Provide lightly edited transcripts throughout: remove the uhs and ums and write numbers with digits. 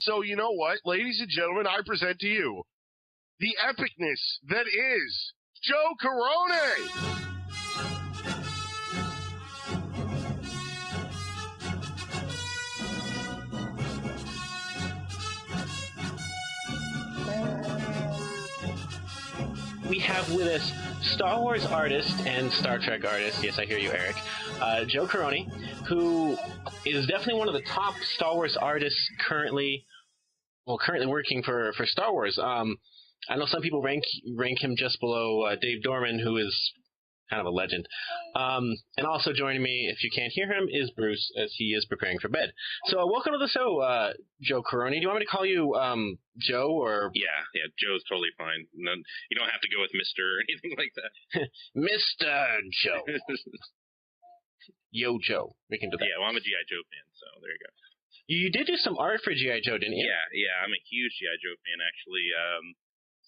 So you know what, ladies and gentlemen, I present to you the epicness that is Joe Corroney. We have with us Star Wars artist and Star Trek artist, yes, I hear you, Eric, Joe Corroney, who is definitely one of the top Star Wars artists currently working for Star Wars. I know some people rank him just below Dave Dorman, who is kind of a legend. And also joining me, if you can't hear him, is Bruce, as he is preparing for bed. So welcome to the show, Joe Corroney. Do you want me to call you Joe or? Yeah, Joe's totally fine. No, you don't have to go with Mr. or anything like that. Mr. Joe. Yo, Joe. We can do that. Yeah, well, I'm a G.I. Joe fan, so there you go. You did do some art for G.I. Joe, didn't you? Yeah, I'm a huge G.I. Joe fan, actually.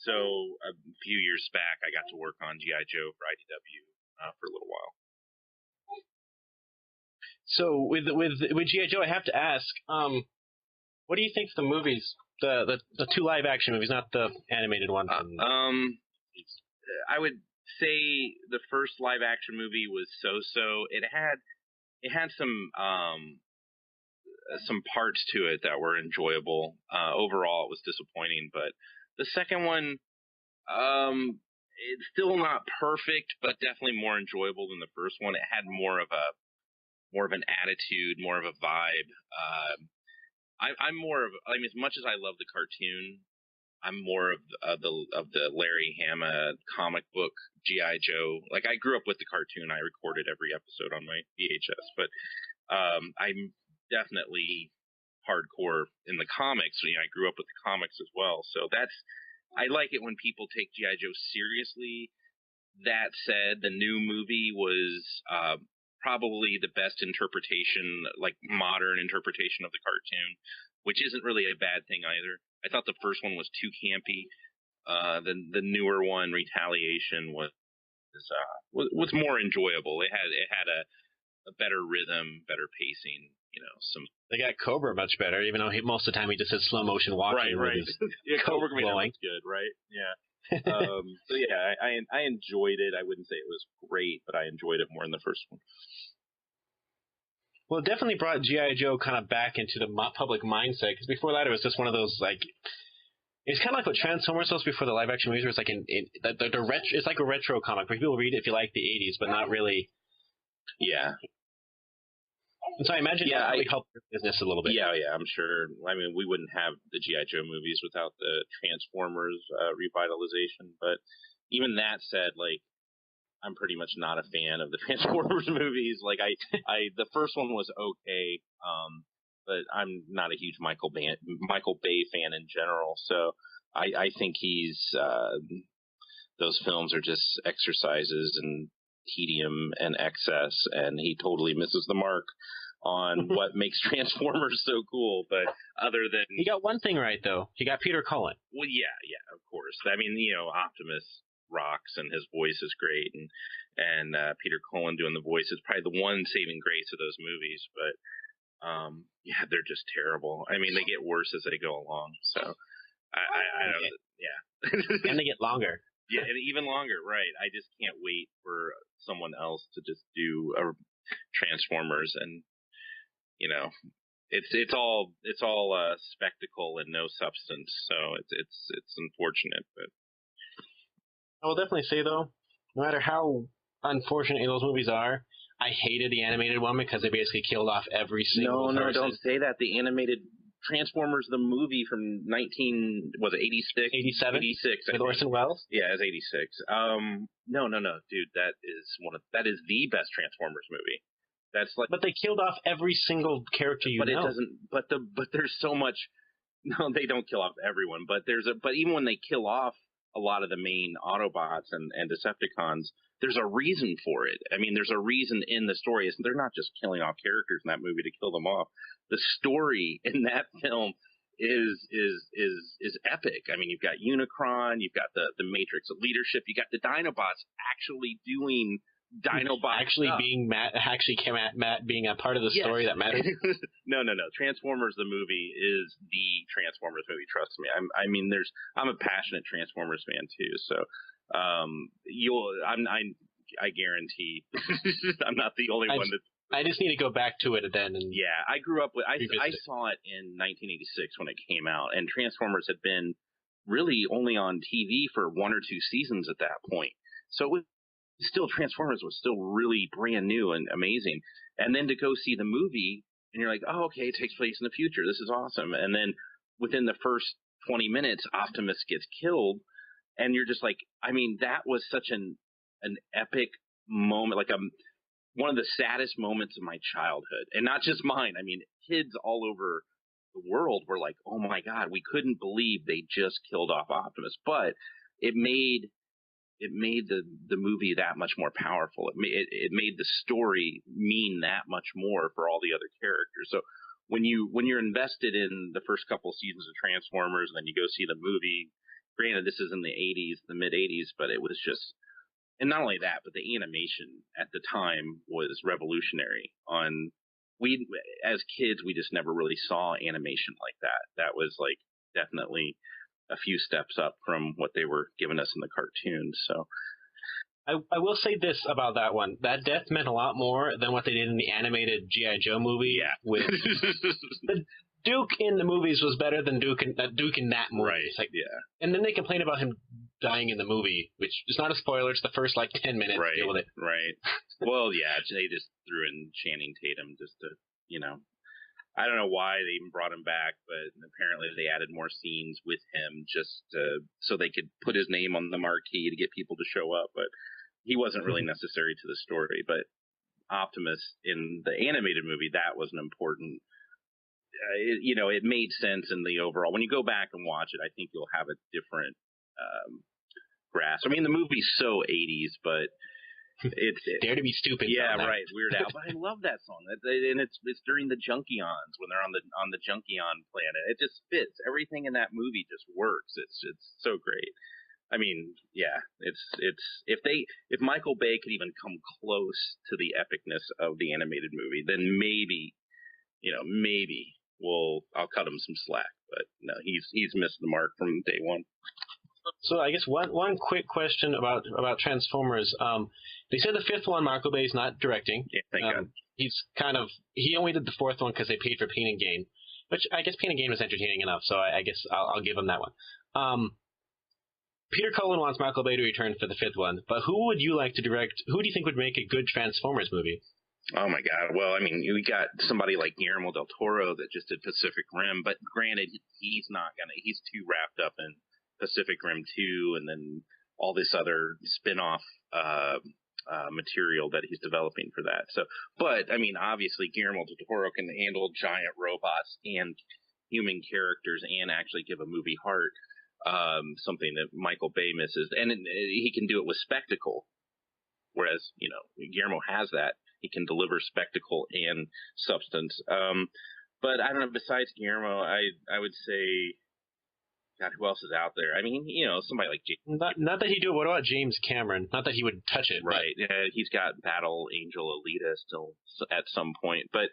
So a few years back, I got to work on G.I. Joe for IDW for a little while. So with G.I. Joe, I have to ask, what do you think of the movies, the two live action movies, not the animated one? I would say the first live action movie was so-so. It had some parts to it that were enjoyable. Overall, it was disappointing, but the second one, it's still not perfect, but definitely more enjoyable than the first one. It had more of an attitude, more of a vibe. I'm more of, I mean, as much as I love the cartoon, I'm more of the Larry Hama comic book G.I. Joe. Like, I grew up with the cartoon. I recorded every episode on my VHS, but I'm definitely hardcore in the comics. You know, I grew up with the comics as well, so I like it when people take G.I. Joe seriously. That said, the new movie was probably the best interpretation, like modern interpretation of the cartoon, which isn't really a bad thing either. I thought the first one was too campy. The newer one, Retaliation, was more enjoyable. It had a better rhythm, better pacing. You know, they got Cobra much better, even though most of the time he just said slow motion walking. Right. Yeah, Cobra was good, right? Yeah. So yeah, I enjoyed it. I wouldn't say it was great, but I enjoyed it more than the first one. Well, it definitely brought G.I. Joe kind of back into the public mindset, because before that it was just one of those, like, it's kind of like what Transformers was before the live action movies, where it's like it's like a retro comic where people read it if you like the 80s, but not really. Yeah. And so I imagine that really helped your business a little bit. Yeah, I'm sure. I mean, we wouldn't have the G.I. Joe movies without the Transformers revitalization. But even that said, like, I'm pretty much not a fan of the Transformers movies. Like, the first one was okay, but I'm not a huge Michael Bay fan in general. So I think those films are just exercises in tedium and excess, and he totally misses the mark on what makes Transformers so cool. But other than, he got one thing right though, he got Peter Cullen. Well, yeah, of course. I mean, you know, Optimus rocks and his voice is great, and Peter Cullen doing the voice is probably the one saving grace of those movies. But yeah, they're just terrible. I mean, they get worse as they go along. So I don't. Yeah, and they get longer. Yeah, and even longer, right? I just can't wait for someone else to just do a Transformers, and you know, it's all spectacle and no substance. So it's unfortunate, but I will definitely say though, no matter how unfortunate those movies are, I hated the animated one because they basically killed off every single person. No, don't say that. The animated Transformers, the movie from 86? 87? 86. With Orson Welles? Yeah, it's 86. No, dude, that is the best Transformers movie. That's like, but they killed off every single character you know. But it doesn't. But there's so much. No, they don't kill off everyone. But even when they kill off a lot of the main Autobots and Decepticons, there's a reason for it. I mean, there's a reason in the story. They're not just killing off characters in that movie to kill them off. The story in that film is epic. I mean, you've got Unicron, you've got the Matrix of leadership, you got the Dinobots actually doing Dinobot actually came at Matt being a part of the story that mattered. No. Transformers the movie is the Transformers movie. Trust me. I'm a passionate Transformers fan too. So, I guarantee I'm not the only one that. I just need to go back to it then. And yeah, I grew up with. I saw it in 1986 when it came out, and Transformers had been really only on TV for 1 or 2 seasons at that point. So it was still Transformers was still really brand new and amazing. And then to go see the movie, and you're like, oh, okay, it takes place in the future. This is awesome. And then within the first 20 minutes, Optimus gets killed, and you're just like, that was such an epic moment, like one of the saddest moments of my childhood, and not just mine. Kids all over the world were like, "Oh my God, we couldn't believe they just killed off Optimus." But it made the movie that much more powerful. It made the story mean that much more for all the other characters. So when you're invested in the first couple seasons of Transformers, and then you go see the movie. Granted, this is in the 80s, the mid 80s, but it was just. And not only that, but the animation at the time was revolutionary. We as kids, we just never really saw animation like that. That was like definitely a few steps up from what they were giving us in the cartoons. So I will say this about that one: that death meant a lot more than what they did in the animated G.I. Joe movie. Yeah. With the Duke in the movies was better than Duke in that movie. Right. It's like, yeah. And then they complain about him dying in the movie, which is not a spoiler. It's the first 10 minutes. Right. Deal with it. Right. Well, yeah, they just threw in Channing Tatum just to, I don't know why they even brought him back, but apparently they added more scenes with him just so they could put his name on the marquee to get people to show up. But he wasn't really necessary to the story. But Optimus in the animated movie, that was an important. It made sense in the overall. When you go back and watch it, I think you'll have a different grasp. The movie's so 80s, but it's Dare to be stupid. Yeah, right. Weird Al. But I love that song, and it's during the Junkions when they're on the Junkion planet. It just fits. Everything in that movie just works. It's so great. If Michael Bay could even come close to the epicness of the animated movie, then maybe I'll cut him some slack. But no, he's missed the mark from day one. So I guess one quick question about Transformers. They said the 5th one, Michael Bay is not directing. Yeah, thank God. He only did the 4th one because they paid for Pain and Gain, which I guess Pain and Gain was entertaining enough. So I guess I'll give him that one. Peter Cullen wants Michael Bay to return for the 5th one, but who would you like to direct? Who do you think would make a good Transformers movie? Oh my God! Well, we got somebody like Guillermo del Toro that just did Pacific Rim, but granted, he's too wrapped up in Pacific Rim 2 and then all this other spin-off material that he's developing for that. So, but obviously Guillermo del Toro can handle giant robots and human characters and actually give a movie heart, something that Michael Bay misses, and he can do it with spectacle. Whereas, Guillermo has that. He can deliver spectacle and substance. But I don't know, besides Guillermo, I would say, God, who else is out there? Somebody like James. Not that he do it. What about James Cameron? Not that he would touch it. Right. Yeah, he's got Battle Angel Alita still at some point. But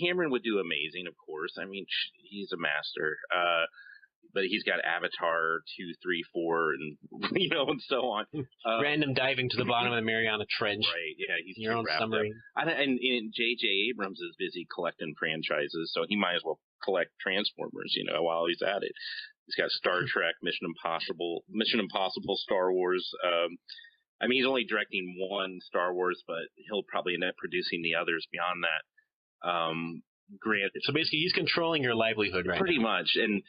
Cameron would do amazing, of course. He's a master. But he's got Avatar 2, 3, 4, and and so on. Random diving to the bottom of the Mariana Trench. Right? Yeah, he's your own submarine. And J.J. Abrams is busy collecting franchises, so he might as well collect Transformers. While he's at it, he's got Star Trek, Mission Impossible, Star Wars. He's only directing one Star Wars, but he'll probably end up producing the others beyond that. Granted, so basically, he's controlling your livelihood, right? Pretty much, and.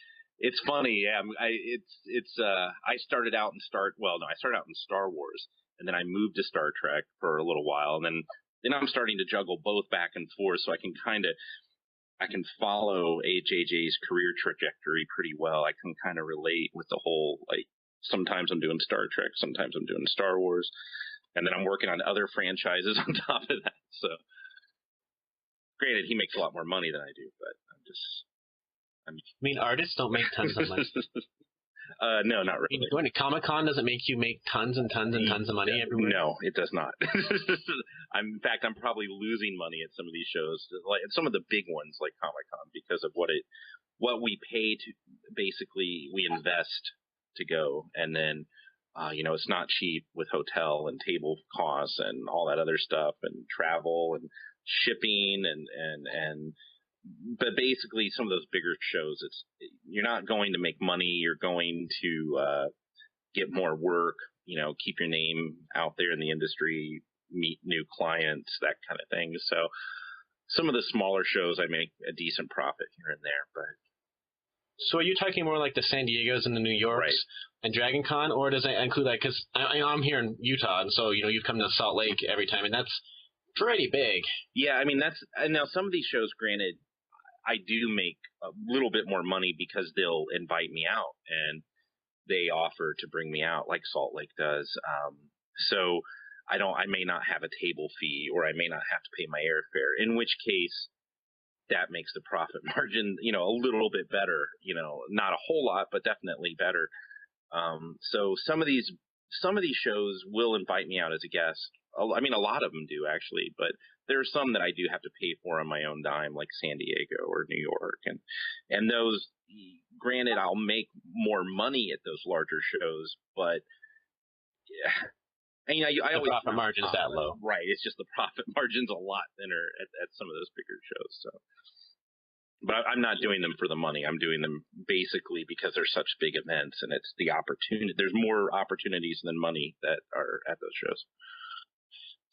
It's funny, yeah. I started out in Star Wars, and then I moved to Star Trek for a little while, and then I'm starting to juggle both back and forth, so I can follow JJ's career trajectory pretty well. I can kind of relate with the whole, sometimes I'm doing Star Trek, sometimes I'm doing Star Wars, and then I'm working on other franchises on top of that. So, granted, he makes a lot more money than I do, but artists don't make tons of money. No, not really. Going to Comic-Con doesn't make you make tons and tons and tons of money everywhere? No, it does not. In fact, I'm probably losing money at some of these shows, like some of the big ones like Comic-Con, because of what we pay to, basically we invest to go, and then it's not cheap with hotel and table costs and all that other stuff and travel and shipping and but basically some of those bigger shows, you're not going to make money, you're going to get more work, keep your name out there in the industry, meet new clients, that kind of thing. So some of the smaller shows I make a decent profit here and there, but. So are you talking more like the San Diegos and the New Yorks, right, and Dragon Con, or does that include that? Because I'm here in Utah, and so you've come to Salt Lake every time, and that's pretty big. Yeah, I mean now some of these shows, granted, I do make a little bit more money because they'll invite me out and they offer to bring me out, like Salt Lake does. So I may not have a table fee, or I may not have to pay my airfare, in which case that makes the profit margin, a little bit better, not a whole lot, but definitely better. So some of these shows will invite me out as a guest. I mean, a lot of them do actually, but there are some that I do have to pay for on my own dime, like San Diego or New York, and those. Granted, I'll make more money at those larger shows, but yeah, I always profit margin's that low, right? It's just the profit margin's a lot thinner at some of those bigger shows. So, but I'm not doing them for the money. I'm doing them basically because they're such big events, and it's the opportunity. There's more opportunities than money that are at those shows.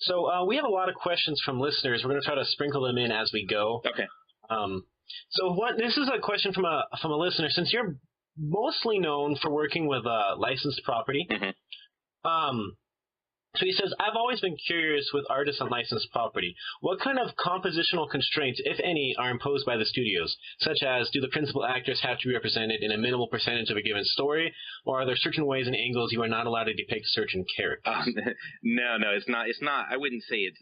So we have a lot of questions from listeners. We're going to try to sprinkle them in as we go. Okay. So this is a question from a listener. Since you're mostly known for working with licensed property, so he says, I've always been curious with artists on licensed property. What kind of compositional constraints, if any, are imposed by the studios? Such as, do the principal actors have to be represented in a minimal percentage of a given story, or are there certain ways and angles you are not allowed to depict certain characters? No, it's not. I wouldn't say it's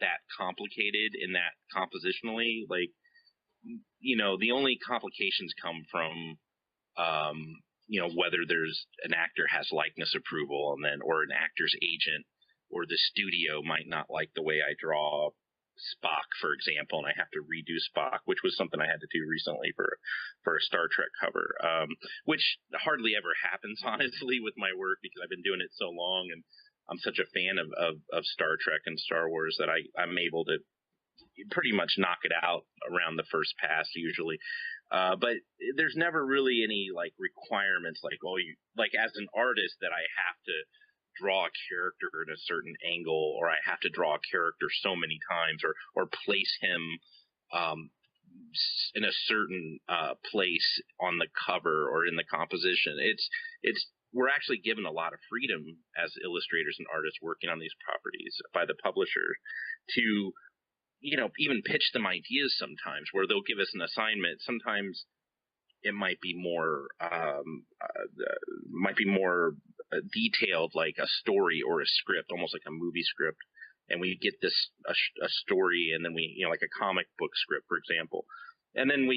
that complicated in that compositionally. Like, the only complications come from whether there's an actor has likeness approval, or an actor's agent or the studio might not like the way I draw Spock, for example, and I have to redo Spock, which was something I had to do recently for a Star Trek cover, which hardly ever happens, honestly, with my work, because I've been doing it so long, and I'm such a fan of Star Trek and Star Wars that I'm able to pretty much knock it out around the first pass usually. But there's never really any like requirements like as an artist that I have to draw a character in a certain angle, or I have to draw a character so many times, or place him in a certain place on the cover or in the composition. We're actually given a lot of freedom as illustrators and artists working on these properties by the publisher to even pitch them ideas sometimes, where they'll give us an assignment. Sometimes it might be more detailed, like a story or a script, almost like a movie script. And we get a story, and then we, like a comic book script, for example. And then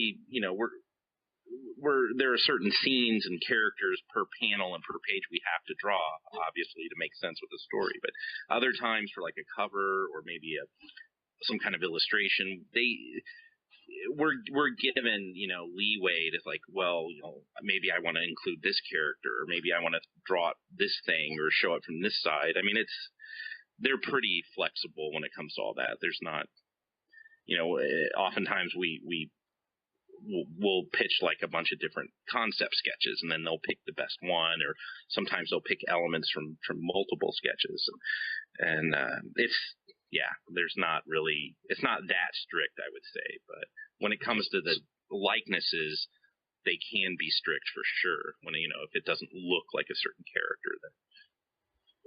there are certain scenes and characters per panel and per page we have to draw, obviously, to make sense with the story. But other times for like a cover or maybe some kind of illustration, we're given, leeway to like, well, maybe I want to include this character, or maybe I want to draw this thing or show it from this side. I mean, they're pretty flexible when it comes to all that. There's not, oftentimes we'll pitch like a bunch of different concept sketches, and then they'll pick the best one, or sometimes they'll pick elements from multiple sketches. And it's not that strict, I would say. But when it comes to the likenesses, they can be strict for sure. When, if it doesn't look like a certain character, then.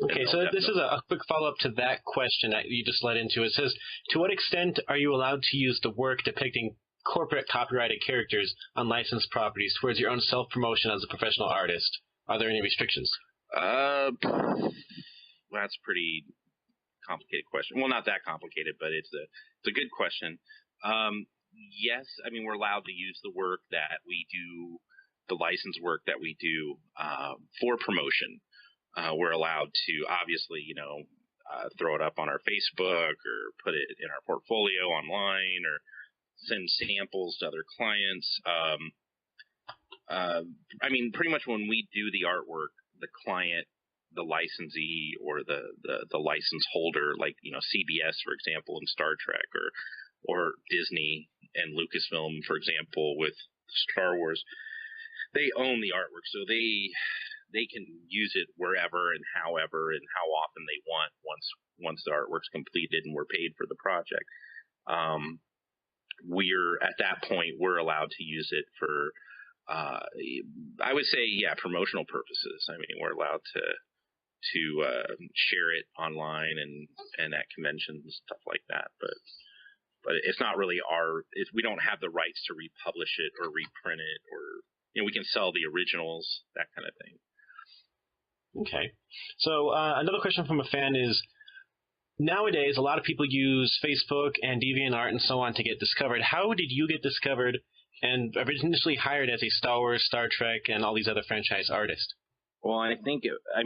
Okay, so this is a quick follow-up to that question that you just led into. It says, to what extent are you allowed to use the work depicting corporate copyrighted characters on licensed properties towards your own self-promotion as a professional artist? Are there any restrictions? Well, that's a pretty complicated question. Well, not that complicated, but it's a good question. Yes, I mean, we're allowed to use the work that we do the license work that we do for promotion. We're allowed to obviously, throw it up on our Facebook or put it in our portfolio online or send samples to other clients. Pretty much when we do the artwork, the client, the licensee, or the license holder, like, CBS, for example, in Star Trek, or Disney and Lucasfilm, for example, with Star Wars, they own the artwork, so they can use it wherever and however and how often they want once the artwork's completed and we're paid for the project. We're at that point, we're allowed to use it for I would say, promotional purposes. I mean, we're allowed to share it online and at conventions and stuff like that, but it's not really we don't have the rights to republish it or reprint it, or we can sell the originals, that kind of thing. Okay. So another question from a fan is, nowadays a lot of people use Facebook and DeviantArt and so on to get discovered. How did you get discovered and initially hired as a Star Wars, Star Trek, and all these other franchise artists? Well, I think, I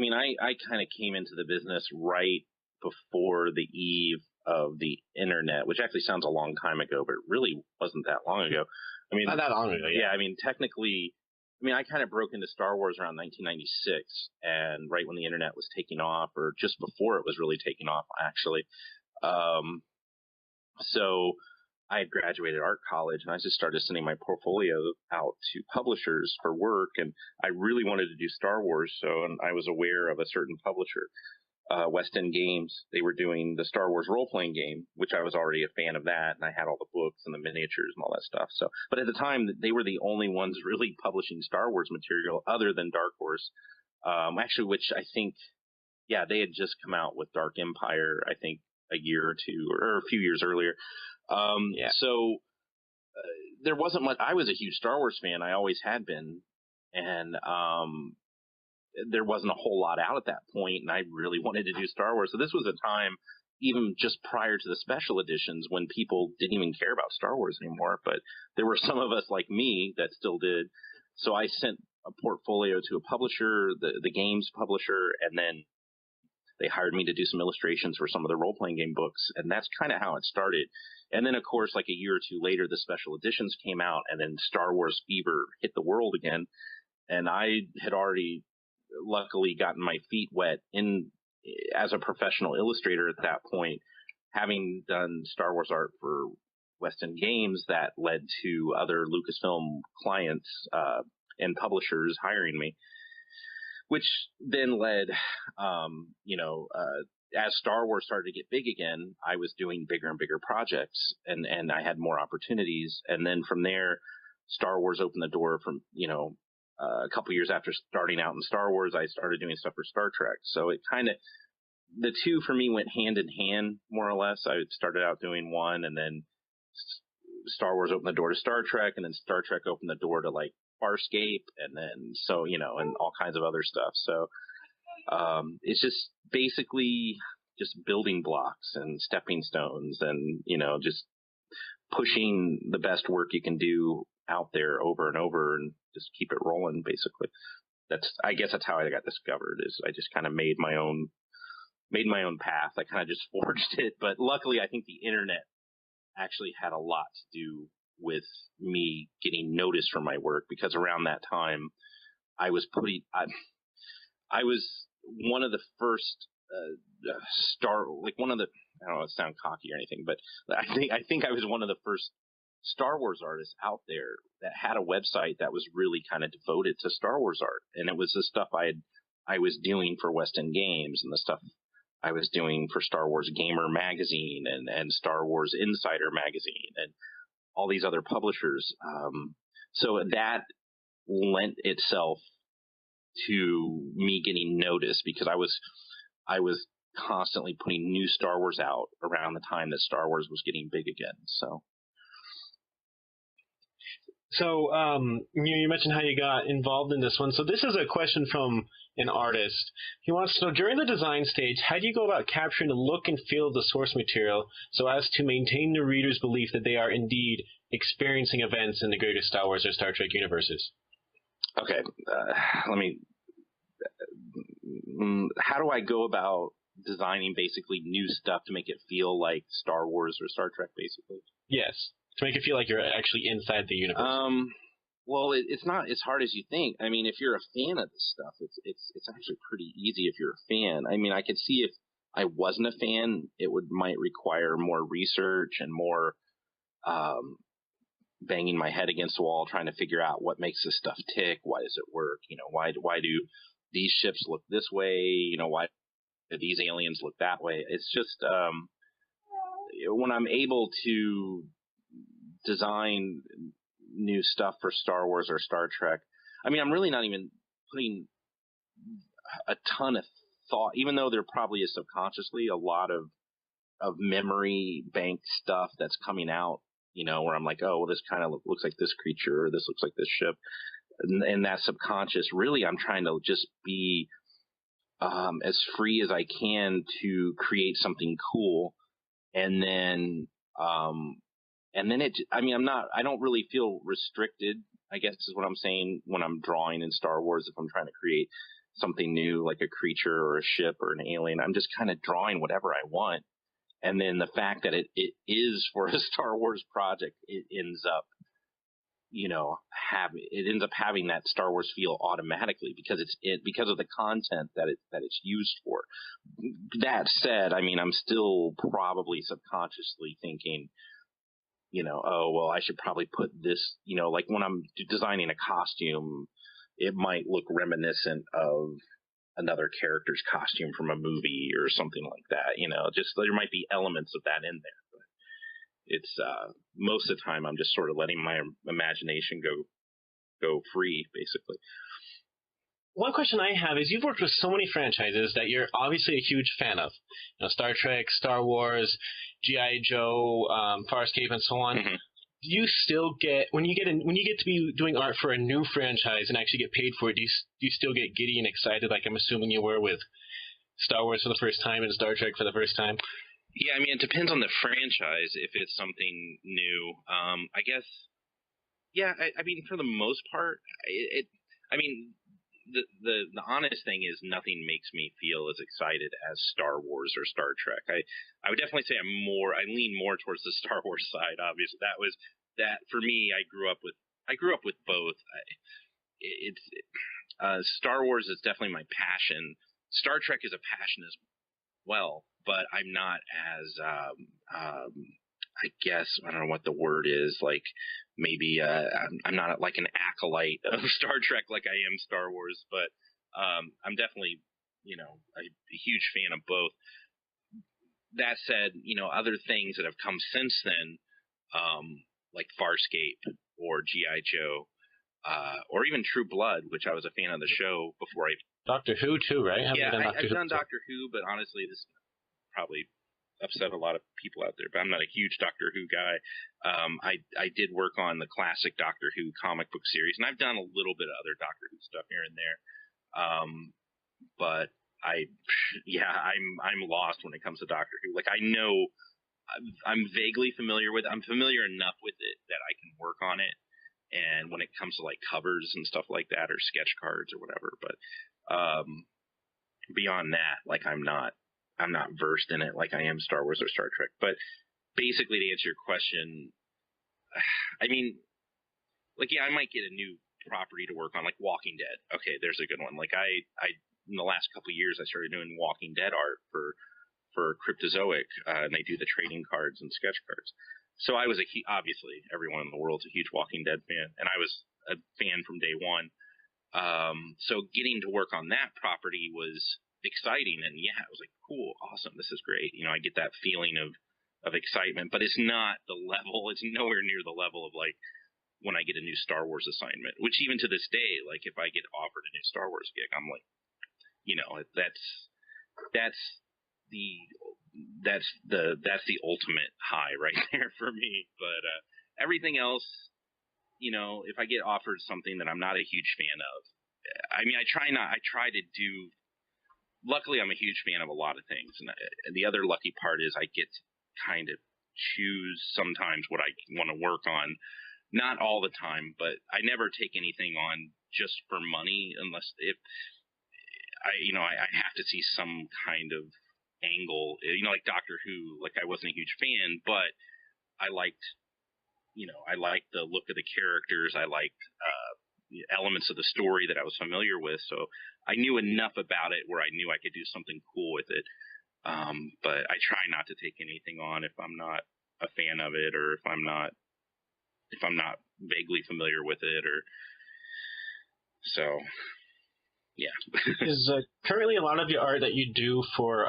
kind of came into the business right before the eve of the internet, which actually sounds a long time ago, but it really wasn't that long ago. Not that long ago, yeah. Technically, I kind of broke into Star Wars around 1996, and right when the internet was taking off, or just before it was really taking off, actually. So I had graduated art college, and I just started sending my portfolio out to publishers for work, and I really wanted to do Star Wars, and I was aware of a certain publisher, West End Games. They were doing the Star Wars role-playing game, which I was already a fan of that, and I had all the books and the miniatures and all that stuff. But at the time, they were the only ones really publishing Star Wars material other than Dark Horse, actually, which I think, they had just come out with Dark Empire, I think, a year or two, or a few years earlier. So there wasn't much. I was a huge Star Wars fan. I always had been. And there wasn't a whole lot out at that point, and I really wanted to do Star Wars. So this was a time, even just prior to the special editions, when people didn't even care about Star Wars anymore. But there were some of us like me that still did. So I sent a portfolio to a publisher, the games publisher, and then they hired me to do some illustrations for some of the role-playing game books, and that's kind of how it started. And then, of course, like a year or two later, the special editions came out, and then Star Wars fever hit the world again. And I had already, luckily, gotten my feet wet as a professional illustrator at that point, having done Star Wars art for West End Games. That led to other Lucasfilm clients and publishers hiring me, which then led, as Star Wars started to get big again, I was doing bigger and bigger projects, and I had more opportunities. And then from there, Star Wars opened the door from, a couple years after starting out in Star Wars, I started doing stuff for Star Trek. So it kind of, the two for me went hand in hand, more or less. I started out doing one, and then Star Wars opened the door to Star Trek, and then Star Trek opened the door to like Farscape, and then and all kinds of other stuff. So it's just basically just building blocks and stepping stones, and just pushing the best work you can do out there over and over, and just keep it rolling. Basically, I guess that's how I got discovered. Is I just kind of made my own path. I kind of just forged it. But luckily, I think the internet actually had a lot to do with me getting noticed for my work, because around that time I was one of the first I don't want to sound cocky or anything, but I think I was one of the first Star Wars artists out there that had a website that was really kind of devoted to Star Wars art. And it was the stuff I was doing for West End Games, and the stuff I was doing for Star Wars Gamer magazine and Star Wars Insider magazine and all these other publishers. So that lent itself to me getting noticed, because I was constantly putting new Star Wars out around the time that Star Wars was getting big again. So you mentioned how you got involved in this one. So this is a question from an artist. He wants to know, during the design stage, how do you go about capturing the look and feel of the source material so as to maintain the reader's belief that they are indeed experiencing events in the greater Star Wars or Star Trek universes? Okay, let me. How do I go about designing basically new stuff to make it feel like Star Wars or Star Trek, basically? Yes, to make it feel like you're actually inside the universe. Well, it's not as hard as you think. I mean, if you're a fan of this stuff, it's actually pretty easy if you're a fan. I mean, I could see if I wasn't a fan, it might require more research and more banging my head against the wall trying to figure out what makes this stuff tick. Why does it work? Why do these ships look this way? Why do these aliens look that way? It's just when I'm able to design new stuff for Star Wars or Star Trek, I mean, I'm really not even putting a ton of thought, even though there probably is subconsciously a lot of memory bank stuff that's coming out, where I'm like, oh, well, this kind of looks like this creature, or this looks like this ship. And that subconscious, really, I'm trying to just be as free as I can to create something cool. And then I don't really feel restricted, I guess is what I'm saying, when I'm drawing in Star Wars. If I'm trying to create something new, like a creature or a ship or an alien, I'm just kind of drawing whatever I want. And then the fact that it is for a Star Wars project, it ends up, having that Star Wars feel automatically because because of the content that it's used for. That said, I mean, I'm still probably subconsciously thinking, oh, well, I should probably put this, like when I'm designing a costume, it might look reminiscent of another character's costume from a movie or something like that. Just there might be elements of that in there. But it's most of the time I'm just sort of letting my imagination go free, basically. One question I have is you've worked with so many franchises that you're obviously a huge fan of. Star Trek, Star Wars, G.I. Joe, Farscape, and so on. Mm-hmm. Do you still get when you get to be doing art for a new franchise and actually get paid for it? Do you still get giddy and excited, like I'm assuming you were with Star Wars for the first time and Star Trek for the first time? Yeah, I mean, it depends on the franchise. If it's something new, I guess. Yeah, I mean, for the most part, the honest thing is nothing makes me feel as excited as Star Wars or Star Trek. I would definitely say I lean more towards the Star Wars side. Obviously, that for me. I grew up with both. Star Wars is definitely my passion. Star Trek is a passion as well, but I'm not as I guess I don't know what the word is, like maybe I'm not like an acolyte of Star Trek like I am Star Wars, but I'm definitely a huge fan of both. That said, other things that have come since then, like Farscape or G.I. Joe, or even True Blood, which I was a fan of the show before I. Doctor Who too, right? I've done Doctor Who, but honestly, this probably upset a lot of people out there. But I'm not a huge Doctor Who guy. I did work on the classic Doctor Who comic book series, and I've done a little bit of other Doctor Who stuff here and there. But I'm lost when it comes to Doctor Who. Like I know I'm vaguely familiar with. I'm familiar enough with it that I can work on it. And when it comes to like covers and stuff like that, or sketch cards or whatever, but beyond that, like I'm not versed in it like I am Star Wars or Star Trek. But basically, to answer your question, I mean, like I might get a new property to work on, like Walking Dead. Okay, there's a good one. Like I in the last couple of years, I started doing Walking Dead art for Cryptozoic, and they do the trading cards and sketch cards. So I was obviously everyone in the world's a huge Walking Dead fan, and I was a fan from day one. So getting to work on that property was exciting, and yeah, it was like cool, awesome, this is great. I get that feeling of excitement, but it's not the level. It's nowhere near the level of like when I get a new Star Wars assignment, which even to this day, like if I get offered a new Star Wars gig, I'm like, that's the ultimate high right there for me. But everything else, if I get offered something that I'm not a huge fan of, I mean, I try to do. Luckily, I'm a huge fan of a lot of things, and the other lucky part is I get to kind of choose sometimes what I want to work on. Not all the time, but I never take anything on just for money, unless if I have to see some kind of angle, like Doctor Who. Like, I wasn't a huge fan, but I liked the look of the characters. I liked elements of the story that I was familiar with, so I knew enough about it where I knew I could do something cool with it. But I try not to take anything on if I'm not a fan of it, or if I'm not vaguely familiar with it, or so. Yeah. Is currently a lot of your art that you do for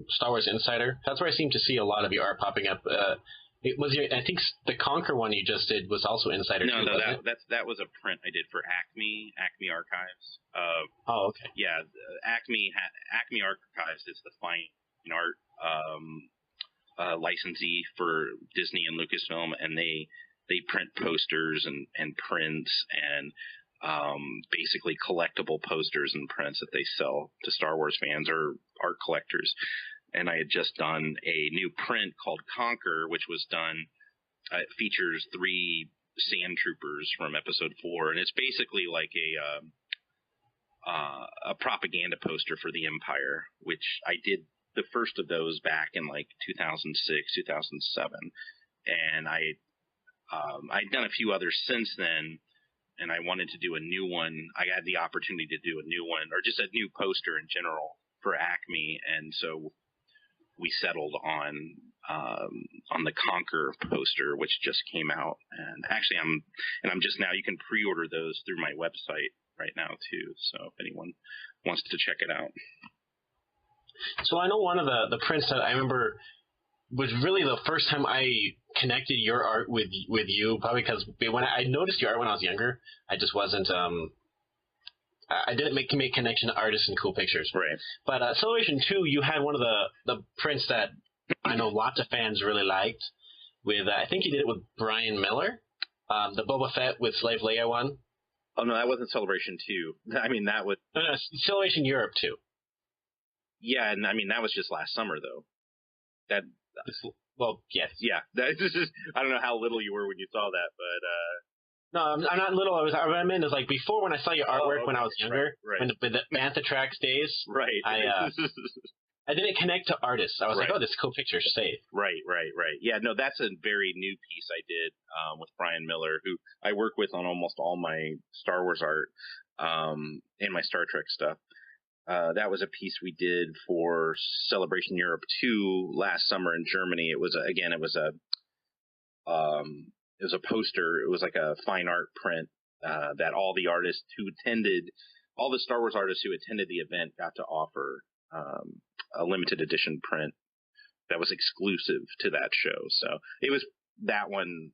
Star Wars Insider? That's where I seem to see a lot of your art popping up. I think the Conquer one you just did was also Insider. No, too, that was a print I did for Acme Archives. Oh, okay. Yeah, Acme Archives is the fine art licensee for Disney and Lucasfilm, and they print posters and prints and basically collectible posters and prints that they sell to Star Wars fans or art collectors. And I had just done a new print called Conquer, which was done. It features 3 sand troopers from Episode 4, and it's basically like a propaganda poster for the Empire, which I did the first of those back in like 2006, 2007, and I'd done a few others since then. And I wanted to do a new one. I had the opportunity to do a new one, or just a new poster in general for Acme, and so we settled on the Conquer poster, which just came out. And actually, I'm just now. You can pre-order those through my website right now too. So if anyone wants to check it out. So I know one of the prints that I remember was really the first time I connected your art with you, probably because when I noticed your art when I was younger, I just wasn't I didn't make connection to artists and cool pictures. Right. But Celebration 2, you had one of the prints that I know lots of fans really liked. With I think you did it with Brian Miller, the Boba Fett with Slave Leia one. Oh no, that wasn't Celebration 2. I mean, that was no, Celebration Europe 2. Yeah, and I mean that was just last summer though. Well, yes. Yeah. That is just, I don't know how little you were when you saw that, but no, I'm not little. What I meant is like before when I saw your artwork when I was younger, right. when the Anthrax days, right. I didn't connect to artists. I was like, oh, this cool picture, safe. Right. Yeah, no, that's a very new piece I did with Brian Miller, who I work with on almost all my Star Wars art and my Star Trek stuff. That was a piece we did for Celebration Europe 2 last summer in Germany. It was a poster. It was like a fine art print that all the artists who attended, all the Star Wars artists who attended the event got to offer a limited edition print that was exclusive to that show. So that one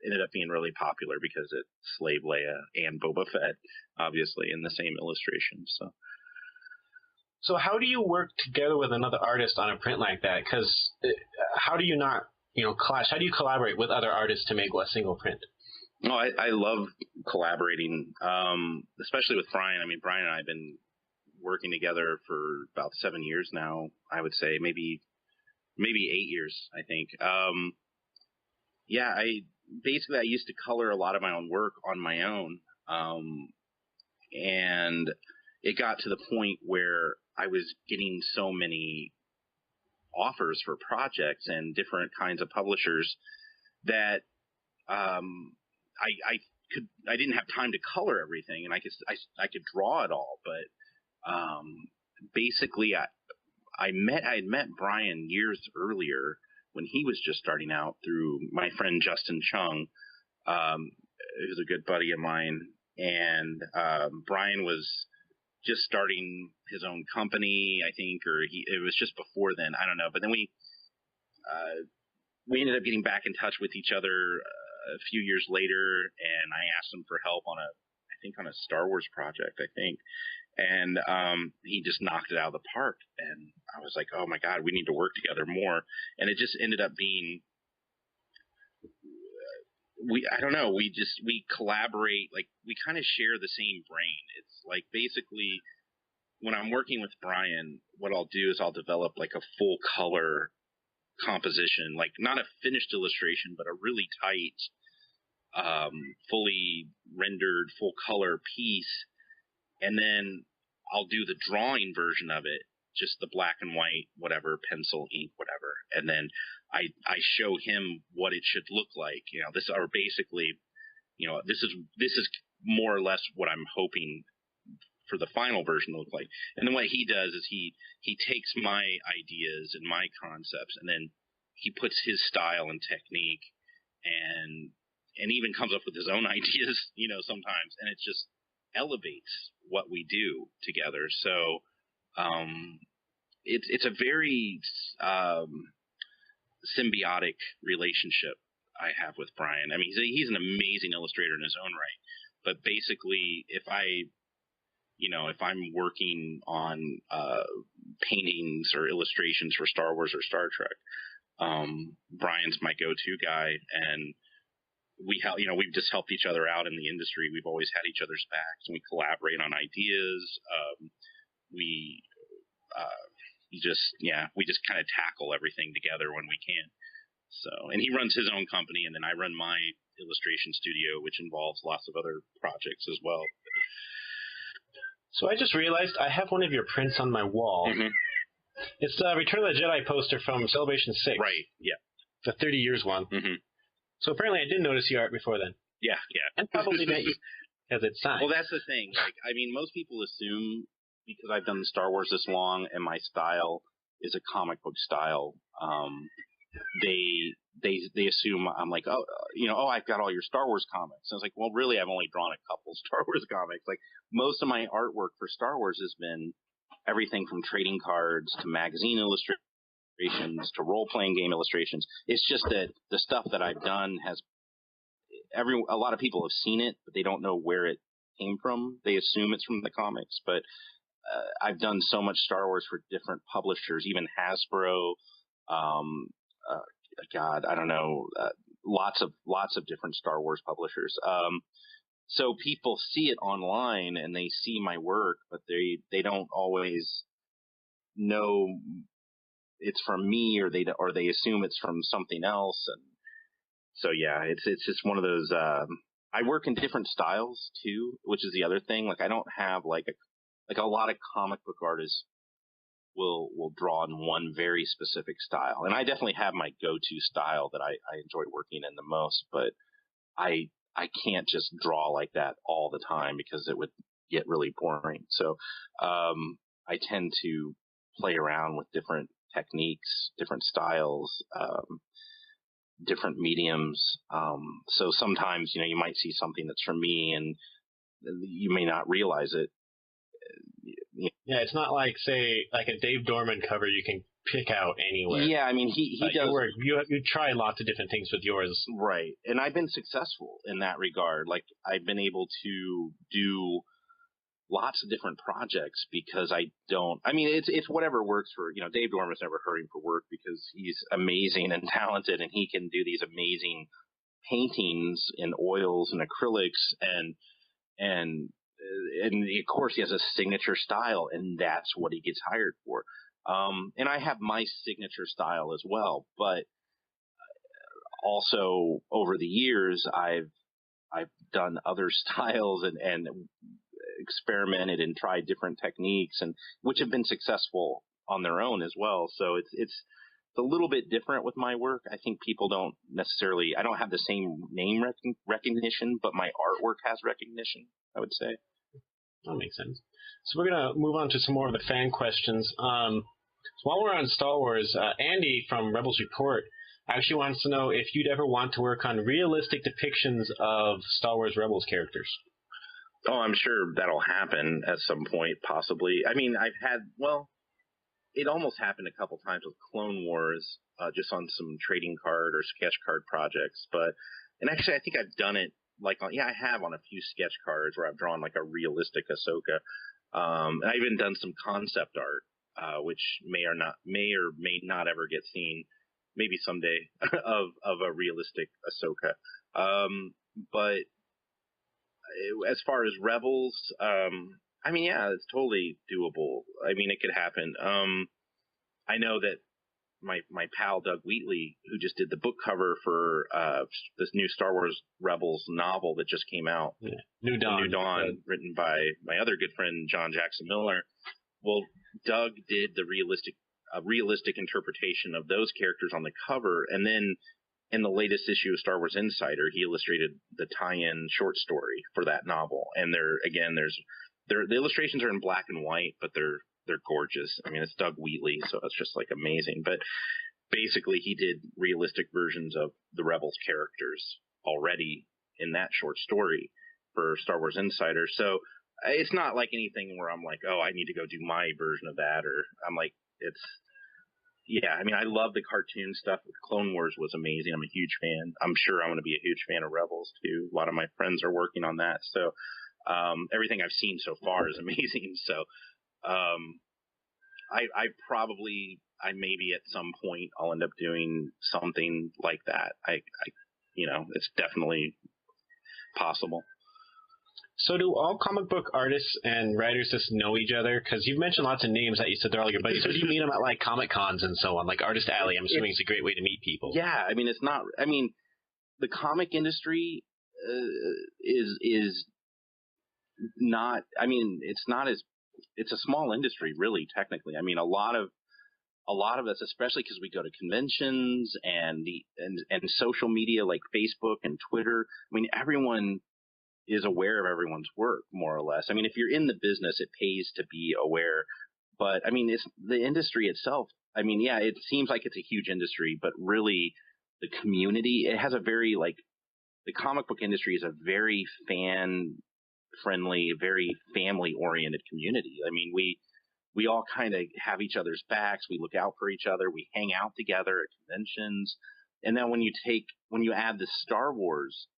ended up being really popular because it's Slave Leia and Boba Fett, obviously, in the same illustration. So how do you work together with another artist on a print like that? Because how do you not, clash? How do you collaborate with other artists to make a single print? No, I love collaborating, especially with Brian. I mean, Brian and I have been working together for about 7 years now. I would say maybe 8 years, I think. I used to color a lot of my own work on my own. And it got to the point where I was getting so many offers for projects and different kinds of publishers that I didn't have time to color everything, and I could draw it all. But basically, I had met Brian years earlier when he was just starting out through my friend Justin Chung, who's a good buddy of mine, and Brian was just starting his own company, I think, or it was just before then. I don't know. But then we ended up getting back in touch with each other a few years later, and I asked him for help on a Star Wars project, I think. And he just knocked it out of the park. And I was like, oh my God, we need to work together more. And it just ended up being, we collaborate, like we kind of share the same brain. It's like basically when I'm working with Brian, what I'll do is I'll develop like a full color composition, like not a finished illustration, but a really tight fully rendered, full color piece, and then I'll do the drawing version of it, just the black and white, whatever, pencil, ink, whatever, and then I show him what it should look like. This are basically, this is more or less what I'm hoping for the final version to look like. And then what he does is he takes my ideas and my concepts, and then he puts his style and technique, and even comes up with his own ideas, sometimes, and it just elevates what we do together. So it's a very symbiotic relationship I have with Brian. I mean, he's an amazing illustrator in his own right, but basically, if I'm working on paintings or illustrations for Star Wars or Star Trek, Brian's my go-to guy, and we've just helped each other out in the industry. We've always had each other's backs, and we collaborate on ideas. We just kind of tackle everything together when we can. So, and he runs his own company, and then I run my illustration studio, which involves lots of other projects as well. So I just realized I have one of your prints on my wall. Mm-hmm. It's the Return of the Jedi poster from Celebration 6. Right, yeah. The 30 years one. Mm-hmm. So apparently I did notice the art before then. Yeah. And probably met you because it's signed. Well, that's the thing. Most people assume, because I've done Star Wars this long and my style is a comic book style, they assume I'm like, I've got all your Star Wars comics. And I was like, well, really, I've only drawn a couple Star Wars comics. Like, most of my artwork for Star Wars has been everything from trading cards to magazine illustrations to role-playing game illustrations. It's just that the stuff that I've done a lot of people have seen it, but they don't know where it came from. They assume it's from the comics, but I've done so much Star Wars for different publishers, even Hasbro, I don't know, lots of different Star Wars publishers. So people see it online and they see my work, but they don't always know it's from me, or they assume it's from something else. And so yeah, it's just one of those. I work in different styles too, which is the other thing. Like, I don't have like a lot of comic book artists will draw in one very specific style, and I definitely have my go-to style that I enjoy working in the most. But I can't just draw like that all the time because it would get really boring. So I tend to play around with different techniques, different styles, different mediums. So sometimes, you might see something that's from me and you may not realize it. Yeah, it's not like, say, like a Dave Dorman cover you can pick out anywhere. Yeah, I mean, he does. You try lots of different things with yours. Right. And I've been successful in that regard. Like, I've been able to do lots of different projects because it's whatever works for, Dave Dorman's never hurting for work because he's amazing and talented, and he can do these amazing paintings in oils and acrylics, and of course he has a signature style, and that's what he gets hired for. And I have my signature style as well, but also over the years I've done other styles and experimented and tried different techniques, and which have been successful on their own as well. So it's a little bit different with my work. I think people don't necessarily, I don't have the same name recognition, but my artwork has recognition, I would say. That makes sense. So we're going to move on to some more of the fan questions. So while we're on Star Wars, Andy from Rebels Report actually wants to know if you'd ever want to work on realistic depictions of Star Wars Rebels characters. Oh, I'm sure that'll happen at some point, possibly. I mean, it almost happened a couple times with Clone Wars, just on some trading card or sketch card projects. And actually, I think I've done it. I have on a few sketch cards where I've drawn like a realistic Ahsoka. And I've even done some concept art, which may or may not ever get seen, maybe someday, of a realistic Ahsoka. But as far as Rebels, yeah, it's totally doable. I mean, it could happen. I know that my pal Doug Wheatley, who just did the book cover for this new Star Wars Rebels novel that just came out. Yeah. New Dawn, written by my other good friend John Jackson Miller. Well, Doug did the realistic interpretation of those characters on the cover, and then in the latest issue of Star Wars Insider, he illustrated the tie-in short story for that novel. And the illustrations are in black and white, but they're gorgeous. I mean, it's Doug Wheatley, so it's just like amazing. But basically, he did realistic versions of the Rebels characters already in that short story for Star Wars Insider. So it's not like anything where I'm like, oh, I need to go do my version of that, or I'm like, yeah, I mean, I love the cartoon stuff. Clone Wars was amazing. I'm a huge fan. I'm sure I'm going to be a huge fan of Rebels, too. A lot of my friends are working on that. So everything I've seen so far is amazing. So I maybe at some point I'll end up doing something like that. It's definitely possible. So do all comic book artists and writers just know each other? Because you've mentioned lots of names that you said they're all your buddies. So do you meet them at like Comic Cons and so on? Like Artist Alley, I'm assuming it's a great way to meet people. Yeah, I mean, the comic industry is not. I mean, it's a small industry, really. Technically, I mean, a lot of us, especially because we go to conventions and social media like Facebook and Twitter. I mean, everyone is aware of everyone's work, more or less. I mean, if you're in the business, it pays to be aware. But, I mean, it's the industry itself. I mean, yeah, it seems like it's a huge industry, but really the community, it has a very, the comic book industry is a very fan-friendly, very family-oriented community. I mean, we all kind of have each other's backs. We look out for each other. We hang out together at conventions. And then when you add the Star Wars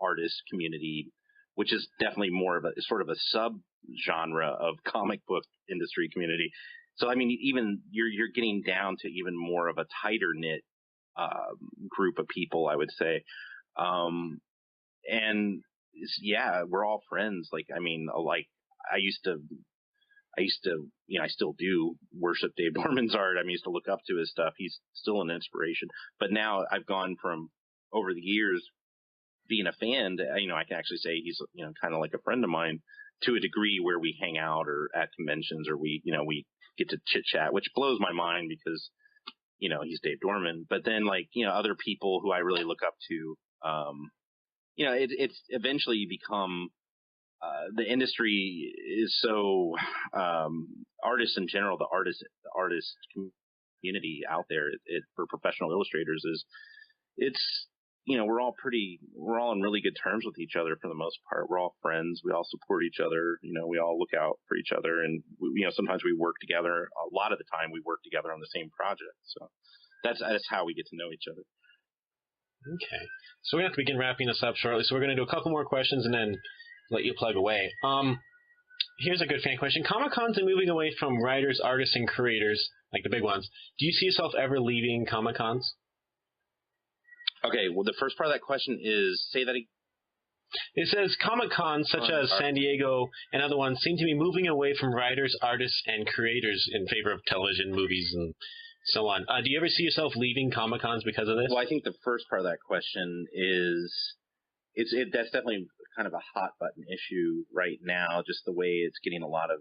artist community, which is definitely more of a sort of a sub-genre of comic book industry community. So, I mean, even you're getting down to even more of a tighter knit group of people, I would say. And yeah, we're all friends. Like, I mean, like I used to, I still do worship Dave Dorman's art. I mean, I used to look up to his stuff. He's still an inspiration. But now I've gone from over the years being a fan to, I can actually say he's, kind of like a friend of mine to a degree where we hang out or at conventions or we get to chit chat, which blows my mind because, he's Dave Dorman. But then other people who I really look up to, it's eventually you become, the industry is so, artists in general, the artist community out there for professional illustrators it's, we're all on really good terms with each other for the most part. We're all friends. We all support each other. We all look out for each other. And, sometimes we work together. A lot of the time we work together on the same project. So that's how we get to know each other. Okay. So we're going to have to begin wrapping this up shortly. So we're going to do a couple more questions and then let you plug away. Here's a good fan question. Comic-Cons are moving away from writers, artists, and creators, like the big ones. Do you see yourself ever leaving Comic-Cons? Okay, well, the first part of that question is, say that again. It says Comic-Cons, such as San Diego and other ones, seem to be moving away from writers, artists, and creators in favor of television, movies, and so on. Do you ever see yourself leaving Comic-Cons because of this? Well, I think the first part of that question is, that's definitely kind of a hot-button issue right now, just the way it's getting a lot of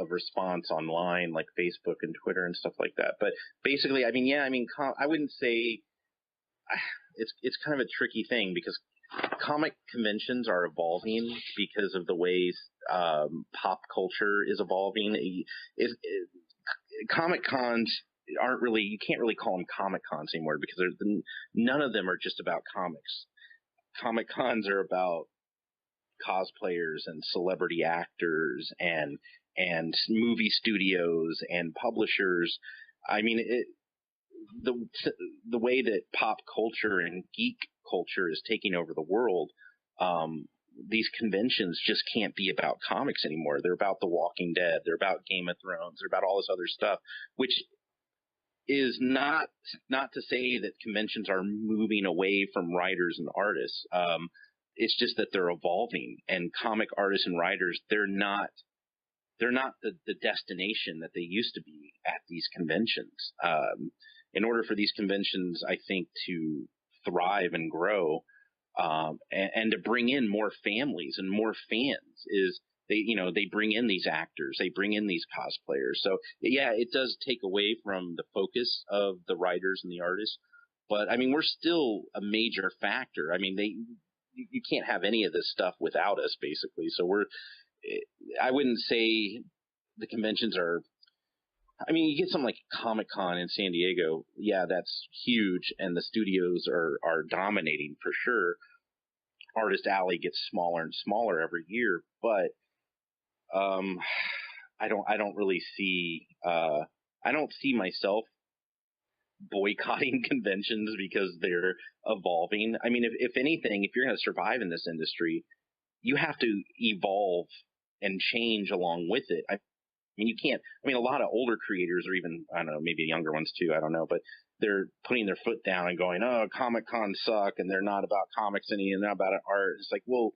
response online, like Facebook and Twitter and stuff like that. But basically, I wouldn't say it's kind of a tricky thing because comic conventions are evolving because of the ways pop culture is evolving. Comic cons aren't really, you can't really call them comic cons anymore because none of them are just about comics. Comic cons are about cosplayers and celebrity actors and movie studios and publishers. I mean, the way that pop culture and geek culture is taking over the world, these conventions just can't be about comics anymore. They're about The Walking Dead. They're about Game of Thrones. They're about all this other stuff, which is not to say that conventions are moving away from writers and artists. It's just that they're evolving, and comic artists and writers, they're they're not the destination that they used to be at these conventions. In order for these conventions, I think, to thrive and grow, and to bring in more families and more fans, is they bring in these actors, they bring in these cosplayers. So yeah, it does take away from the focus of the writers and the artists, but I mean, we're still a major factor. I mean, you can't have any of this stuff without us, basically. So I wouldn't say the conventions are. I mean, you get something like Comic-Con in San Diego. Yeah, that's huge, and the studios are dominating for sure. Artist Alley gets smaller and smaller every year, but I don't really see I don't see myself boycotting conventions because they're evolving. I mean, if anything, if you're going to survive in this industry, you have to evolve and change along with it. I mean, you can't. I mean, a lot of older creators, or even, I don't know, maybe younger ones too, I don't know, but they're putting their foot down and going, "Oh, Comic-Con suck, and they're not about comics and they're not about art." It's like, well,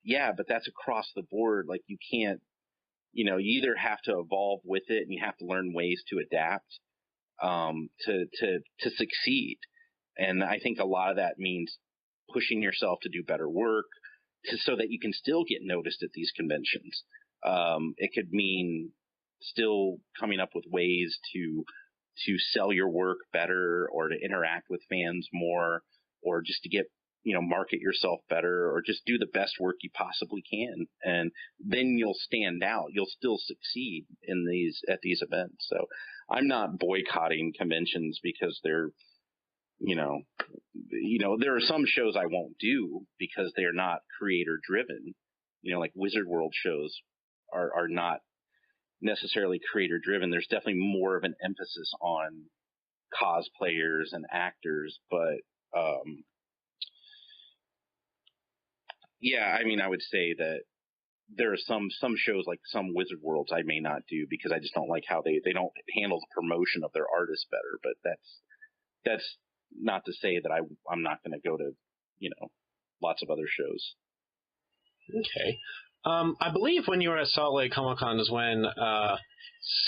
yeah, but that's across the board. Like, you can't. You either have to evolve with it, and you have to learn ways to adapt to succeed. And I think a lot of that means pushing yourself to do better work, so that you can still get noticed at these conventions. It could mean still coming up with ways to sell your work better, or to interact with fans more, or just to get, market yourself better, or just do the best work you possibly can. And then you'll stand out. You'll still succeed at these events. So I'm not boycotting conventions because they're, there are some shows I won't do because they're not creator driven. Like Wizard World shows are not necessarily creator driven. There's definitely more of an emphasis on cosplayers and actors, but yeah, I mean, I would say that there are some shows, like some Wizard Worlds, I may not do because I just don't like how they don't handle the promotion of their artists better. But that's not to say that I'm not going to go to lots of other shows. Okay. I believe when you were at Salt Lake Comic Con is when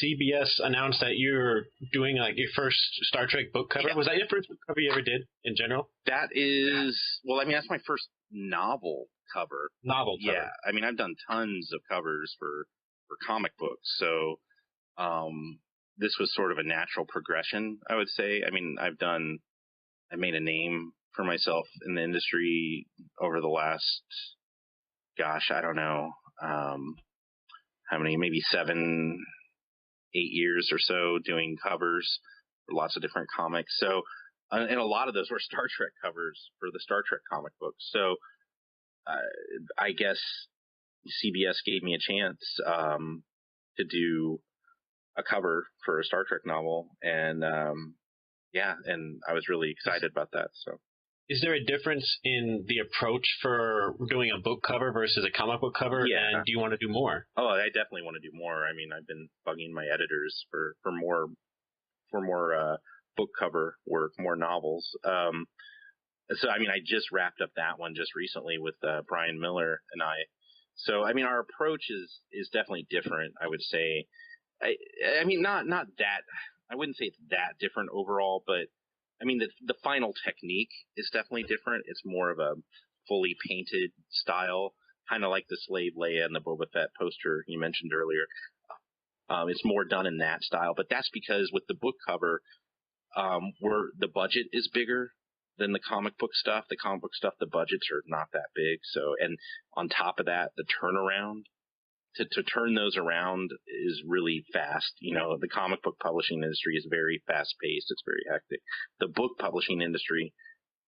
CBS announced that you're doing like your first Star Trek book cover. Yeah. Was that your first book cover you ever did in general? That is, well, I mean, that's my first novel cover. Novel cover. Yeah. I mean, I've done tons of covers for comic books. So this was sort of a natural progression, I would say. I mean, I made a name for myself in the industry over the last, gosh, I don't know, how many, maybe 7-8 years or so doing covers for lots of different comics. So, and a lot of those were Star Trek covers for the Star Trek comic books. So, I guess CBS gave me a chance to do a cover for a Star Trek novel, and yeah, and I was really excited about that. So, is there a difference in the approach for doing a book cover versus a comic book cover? Yeah. And do you want to do more? Oh, I definitely want to do more. I mean, I've been bugging my editors for more book cover work, more novels. So, I mean, I just wrapped up that one just recently with Brian Miller and I. So, I mean, our approach is definitely different, I would say. I mean, not that, I wouldn't say it's that different overall, but I mean, the final technique is definitely different. It's more of a fully painted style, kind of like the Slave Leia and the Boba Fett poster you mentioned earlier. It's more done in that style, but that's because with the book cover, the budget is bigger than the comic book stuff. The comic book stuff, the budgets are not that big. So, and on top of that, the turnaround to turn those around is really fast. The comic book publishing industry is very fast paced. It's very hectic. The book publishing industry,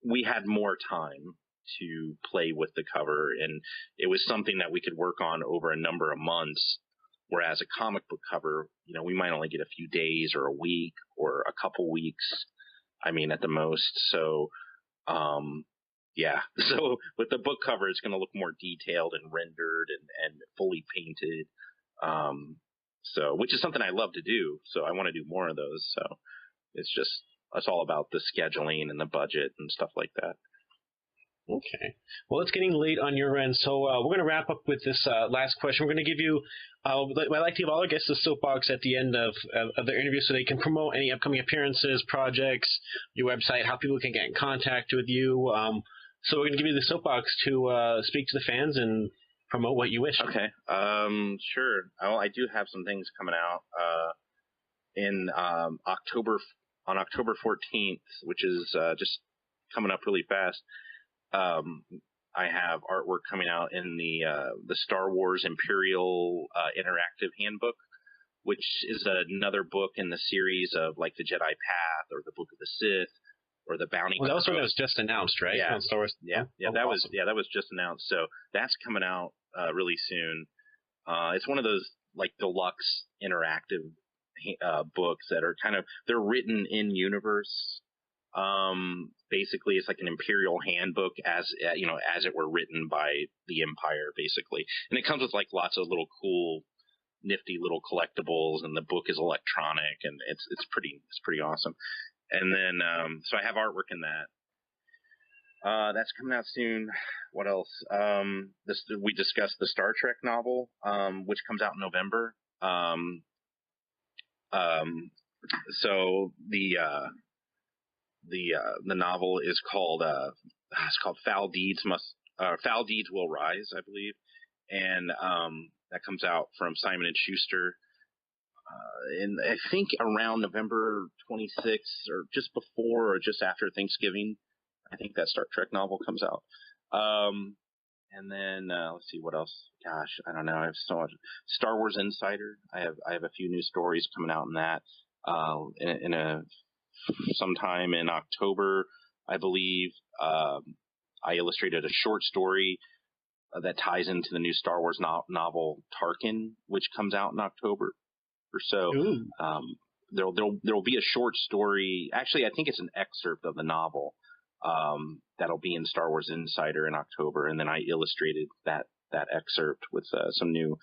we had more time to play with the cover, and it was something that we could work on over a number of months. Whereas a comic book cover, we might only get a few days or a week or a couple weeks. I mean, at the most. So, yeah. So with the book cover, it's going to look more detailed and rendered and fully painted. So, which is something I love to do. So I want to do more of those. So it's all about the scheduling and the budget and stuff like that. Okay. Well, it's getting late on your end, so we're going to wrap up with this last question. We're going to give you, I like to give all our guests a soapbox at the end of their interview so they can promote any upcoming appearances, projects, your website, how people can get in contact with you. So we're going to give you the soapbox to speak to the fans and promote what you wish. Okay. Sure. I do have some things coming out in October, on October 14th, which is just coming up really fast. I have artwork coming out in the Star Wars Imperial Interactive Handbook, which is another book in the series of like the Jedi Path or the Book of the Sith or the Bounty. Well, that was one that was just announced, right? Yeah, Star Wars. That was just announced. So that's coming out really soon. It's one of those like deluxe interactive books that are they're written in universe. Basically it's like an Imperial handbook as it were written by the Empire, basically. And it comes with like lots of little cool, nifty little collectibles, and the book is electronic, and it's pretty awesome. And then, so I have artwork in that. That's coming out soon. What else? We discussed the Star Trek novel, which comes out in November. So the novel is called Foul Deeds Will Rise, I believe, and that comes out from Simon and Schuster, and I think around November 26th, or just before or just after Thanksgiving. I think that Star Trek novel comes out. And then let's see what else. Gosh, I don't know. I have so much. Star Wars Insider. I have a few new stories coming out in that. Sometime in October, I believe. I illustrated a short story that ties into the new Star Wars novel Tarkin, which comes out in October or so. There'll be a short story. Actually, I think it's an excerpt of the novel that'll be in Star Wars Insider in October, and then I illustrated that excerpt with some new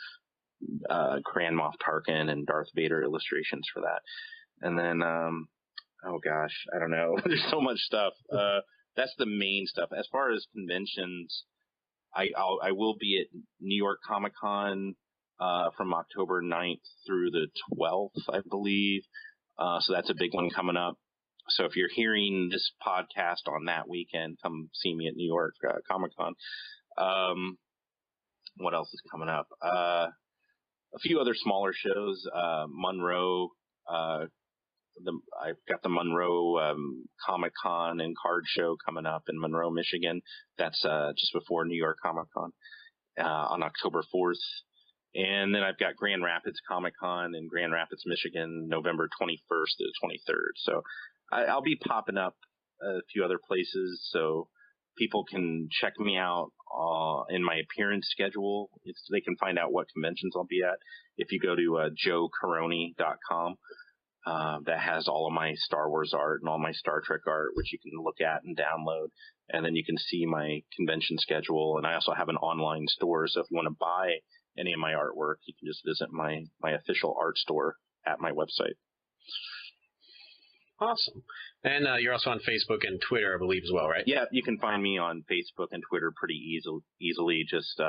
Grand Moff Tarkin and Darth Vader illustrations for that. And then, oh gosh, I don't know. There's so much stuff. That's the main stuff. As far as conventions, I will be at New York Comic Con from October 9th through the 12th, I believe. So that's a big one coming up. So if you're hearing this podcast on that weekend, come see me at New York Comic Con. What else is coming up? A few other smaller shows. Monroe. I've got the Monroe Comic Con and Card Show coming up in Monroe, Michigan. That's just before New York Comic Con on October 4th. And then I've got Grand Rapids Comic Con in Grand Rapids, Michigan, November 21st to the 23rd. So I'll be popping up a few other places, so people can check me out in my appearance schedule. They can find out what conventions I'll be at if you go to joecorroney.com. That has all of my Star Wars art and all my Star Trek art, which you can look at and download. And then you can see my convention schedule. And I also have an online store, so if you want to buy any of my artwork, you can just visit my official art store at my website. Awesome. And you're also on Facebook and Twitter, I believe, as well, right? Yeah, you can find me on Facebook and Twitter pretty easily. Just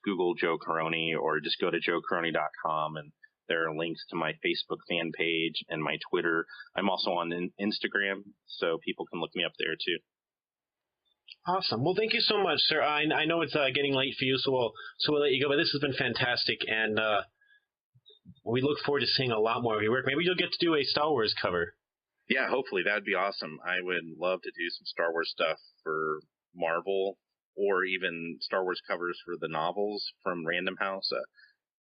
Google Joe Corroney, or just go to joecorroney.com, and there are links to my Facebook fan page and my Twitter. I'm also on Instagram, so people can look me up there too. Awesome. Well, thank you so much, sir. I know it's getting late for you, so we'll let you go. But this has been fantastic, and we look forward to seeing a lot more of your work. Maybe you'll get to do a Star Wars cover. Yeah, hopefully. That would be awesome. I would love to do some Star Wars stuff for Marvel, or even Star Wars covers for the novels from Random House.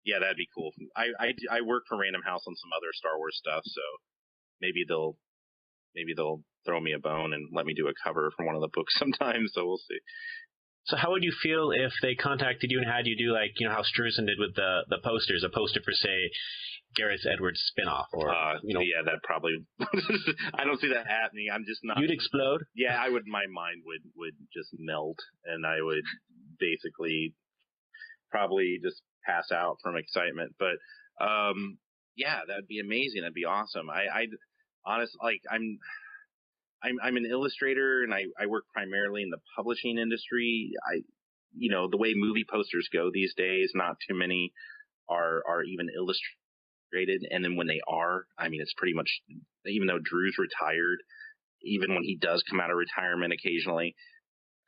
Yeah, that'd be cool. I work for Random House on some other Star Wars stuff, so maybe they'll throw me a bone and let me do a cover for one of the books sometime. So we'll see. So how would you feel if they contacted you and had you do, like, how Struzen did with the posters, a poster for, say, Gareth Edwards spinoff, or Yeah, that probably. I don't see that happening. I'm just not. You'd explode. Yeah, I would. My mind would just melt, and I would basically probably just pass out from excitement. But yeah, that'd be amazing. That'd be awesome. I honestly, like, I'm an illustrator, and I work primarily in the publishing industry. The way movie posters go these days, not too many are even illustrated. And then when they are, I mean, it's pretty much, even though Drew's retired, even when he does come out of retirement occasionally,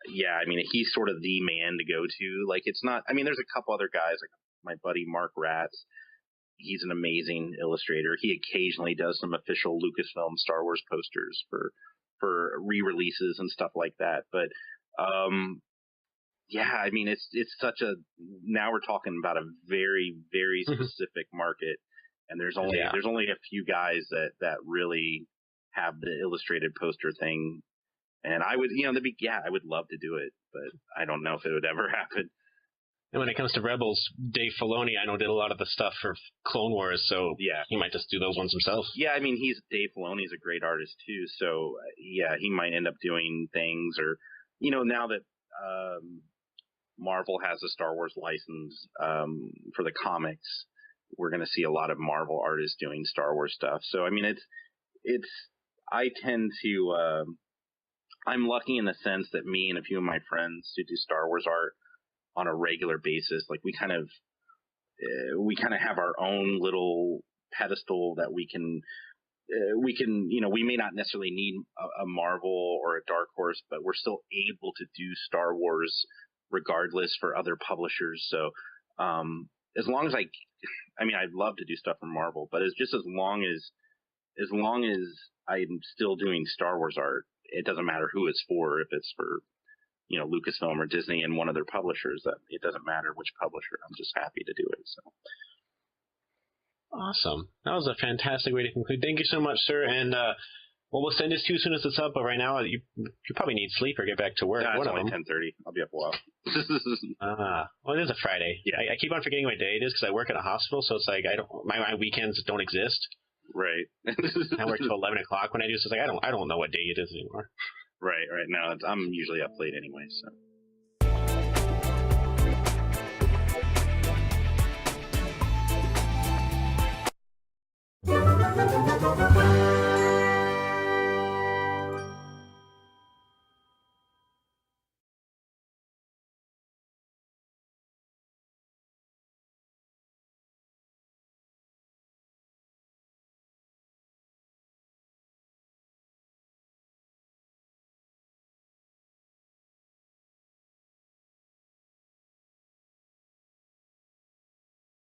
yeah, I mean, he's sort of the man to go to. Like, it's not, I mean, there's a couple other guys, like my buddy Mark Ratz. He's an amazing illustrator. He occasionally does some official Lucasfilm Star Wars posters for re-releases and stuff like that. But, yeah, I mean, it's such a, now we're talking about a very, very specific market. And there's only a few guys that really have the illustrated poster thing. And I would, I would love to do it, but I don't know if it would ever happen. And when it comes to Rebels, Dave Filoni, I know, did a lot of the stuff for Clone Wars, so yeah, he might just do those ones himself. Yeah, I mean, Dave Filoni's a great artist too, so yeah, he might end up doing things, or now that Marvel has a Star Wars license for the comics, we're going to see a lot of Marvel artists doing Star Wars stuff. So I mean, I tend to. I'm lucky in the sense that me and a few of my friends who do Star Wars art on a regular basis, like we kind of have our own little pedestal that we can, we may not necessarily need a Marvel or a Dark Horse, but we're still able to do Star Wars regardless for other publishers. So, as long as I'd love to do stuff for Marvel, but it's just as long as I'm still doing Star Wars art, it doesn't matter who it's for. If it's for, Lucasfilm or Disney and one of their publishers, that it doesn't matter which publisher. I'm just happy to do it. So awesome. That was a fantastic way to conclude. Thank you so much, sir. And we'll send this to you as soon as it's up. But right now, you probably need sleep or get back to work. Yeah, it's only 10:30. I'll be up a while. Well, it is a Friday. Yeah. I keep on forgetting what day it is because I work at a hospital, so it's like my weekends don't exist. Right. I work till 11 o'clock when I do, so it's like I don't know what day it is anymore. Right. No, I'm usually up late anyway, so.